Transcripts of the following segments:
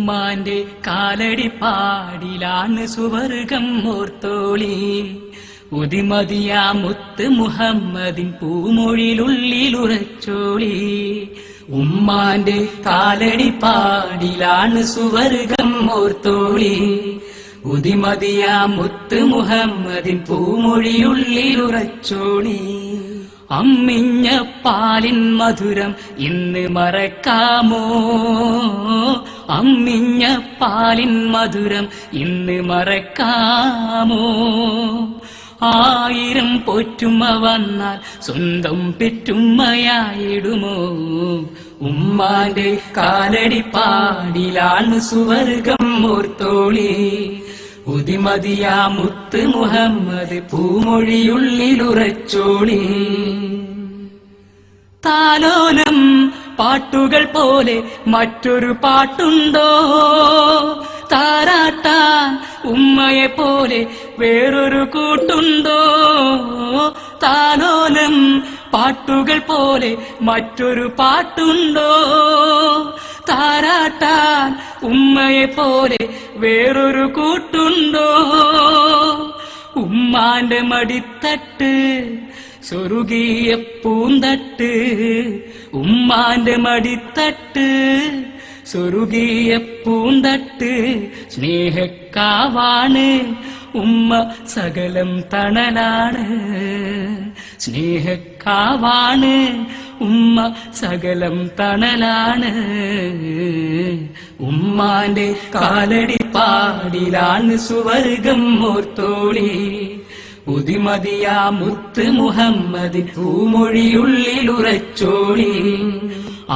ഉമ്മാന്റെ കാലടി പാടിലാണ് സുവർഗം ഓർത്തോളി. ഉദിമതിയാ മുത്ത് മുഹമ്മദിൻ പൂമൊഴിയിലുള്ളിലുറച്ചോളി. ഉമ്മാന്റെ കാലടി പാടിലാണ് സുവർഗം ഓർത്തോളി. ഉദിമതിയാ മുത്ത് മുഹമ്മദിൻ പൂമൊഴിയുള്ളിലുറച്ചോളി. അമ്മിഞ്ഞ പാലിൻ മധുരം ഇന്ന് മറക്കാമോ? അമ്മിഞ്ഞ പാലിൻ മധുരം ഇന്ന് മറക്കാമോ? 1000 പോറ്റുമ്മ വന്നാൽ സ്വന്തം പെറ്റുമ്മയായിടുമോ? ഉമ്മാന്റെ കാലടി പാടിലാണ് സുവർഗം ഓർത്തോളി. ഉദിമതിയാ മുത്ത് മുഹമ്മദ് പൂമൊഴിയുള്ളിലുറച്ചോളി. താലോലം പാട്ടുകൾ പോലെ മറ്റൊരു പാട്ടുണ്ടോ? താരാട്ടാൻ ഉമ്മയെ പോലെ വേറൊരു കൂട്ടുണ്ടോ? താലോലം പാട്ടുകൾ പോലെ മറ്റൊരു പാട്ടുണ്ടോ? താരാട്ടാൻ ഉമ്മയെ പോലെ വേറൊരു കൂട്ടുണ്ടോ? ഉമ്മാന്റെ മടിത്തട്ട് സ്വർഗീയ പൂന്തട്ട്. ഉമ്മാന്റെ മടിത്തട്ട് സ്വർഗീയ പൂന്തട്ട്. സ്നേഹക്കാവാണ് ഉമ്മ സകലം തണലാണ്. സ്നേഹക്കാവാണ് ഉമ്മ സകലം തണലാണ്. ഉമ്മാന്റെ കാലടി പാടിലാണ് സുവർഗം ഓർത്തോളി. ഉദിമതിയാ മുത്ത് മുഹമ്മദ് പൂമൊഴിയുള്ളിലുറച്ചോളി.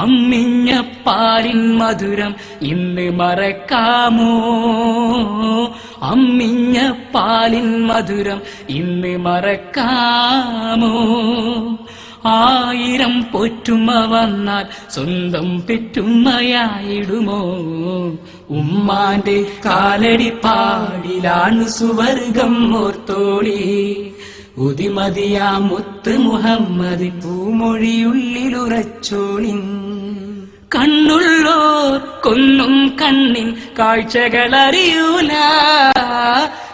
അമ്മിഞ്ഞ പാലിൻ മധുരം ഇന്ന് മറക്കാമോ? അമ്മിഞ്ഞ പാലിൻ മധുരം ഇന്ന് മറക്കാമോ? 1000 പോറ്റുമ്മ വന്നാൽ സ്വന്തം പെറ്റുമ്മയായിടുമോ? ഉമ്മാന്റെ കാലടി പാടിലാണ് സുവർഗം ഓർത്തോളി. ഉദിമതിയാ മുത്ത് മുഹമ്മദ് പൂമൊഴിയുള്ളിലുറച്ചോളി. കണ്ണുള്ളോർ കൊന്നും കണ്ണിൻ കാഴ്ചകളറിയൂല.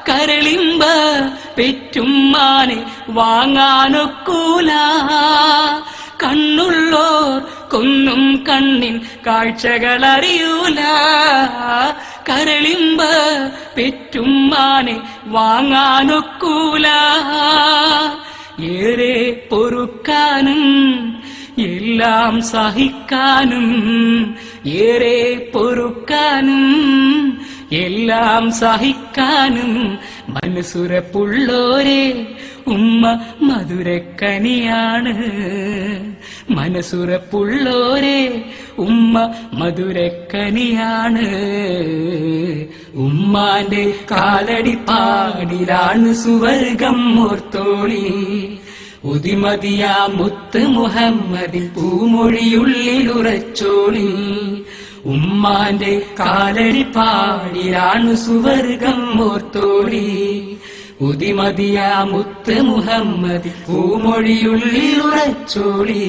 കരളിമ്പ പെറ്റുമ്മാനെ വാങ്ങാനൊക്കൂല. കണ്ണുള്ളോർ കൊന്നും കണ്ണിൻ കാഴ്ചകളറിയൂല. കരളിമ്പ പെറ്റുമ്മാനെ വാങ്ങാനൊക്കൂല. ഏറെ പൊറുക്കാനും എല്ലാം സഹിക്കാനും. ഏറെ പൊറുക്കാനും എല്ലാം സഹിക്കാനും മനസ്സുറപ്പുള്ളോരെ ഉമ്മ മധുരക്കനിയാണ്. മനസ്സുറപ്പുള്ളോരെ ഉമ്മ മധുരക്കനിയാണ്. ഉമ്മാന്റെ കാലടി പാടിലാണ് സുവർഗം ഓർത്തോളി. ഉദിമതിയാ മുത്ത് മുഹമ്മദ് പൂമൊഴിയുള്ളിലുറച്ചോളി. ഉമ്മാന്റെ കാലടി പാടിലാണ് സുവർഗം ഓർത്തോളി. ഉദിമതിയാ മുത്ത് മുഹമ്മദ് പൂമൊഴിയുള്ളിലുറച്ചോളി.